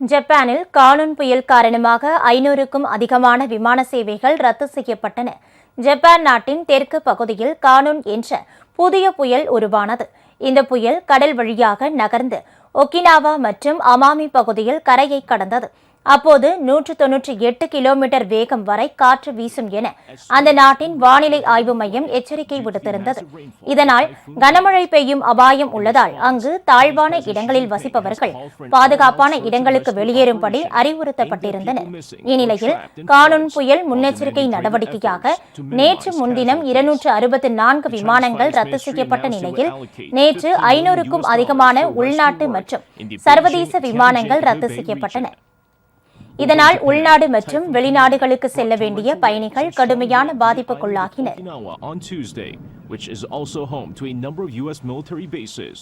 ஜப்பானில் கானூன் புயல் காரணமாக 500க்கும் அதிகமான விமான சேவைகள் ரத்து செய்யப்பட்டன. ஜப்பான் நாட்டின் தெற்கு பகுதியில் கானூன் என்ற புதிய புயல் உருவானது. இந்த புயல் கடல் வழியாக நகர்ந்து ஒகினாவா மற்றும் அமாமி பகுதியில் கரையை கடந்தது. அப்போது 198 கிலோமீட்டர் வேகம் வரை காற்று வீசும் என அந்த நாட்டின் வானிலை ஆய்வு மையம் எச்சரிக்கை விடுத்திருந்தது. இதனால் கனமழை பெய்யும் அபாயம் உள்ளதால் அங்கு தாழ்வான இடங்களில் வசிப்பவர்கள் பாதுகாப்பான இடங்களுக்கு வெளியேறும்படி அறிவுறுத்தப்பட்டிருந்தனர். இந்நிலையில் கானூன் புயல் முன்னெச்சரிக்கை நடவடிக்கையாக நேற்று முன்தினம் 264 விமானங்கள் ரத்து செய்யப்பட்ட நிலையில் நேற்று 500க்கும் அதிகமான உள்நாட்டு மற்றும் சர்வதேச விமானங்கள் ரத்து செய்யப்பட்டன. இதனால் உள்நாடு மற்றும் வெளிநாடுகளுக்கு செல்ல வேண்டிய பயணிகள் கடுமையான பாதிப்புக்குள்ளாகினர். On Tuesday, which is also home to a number of U.S. military bases.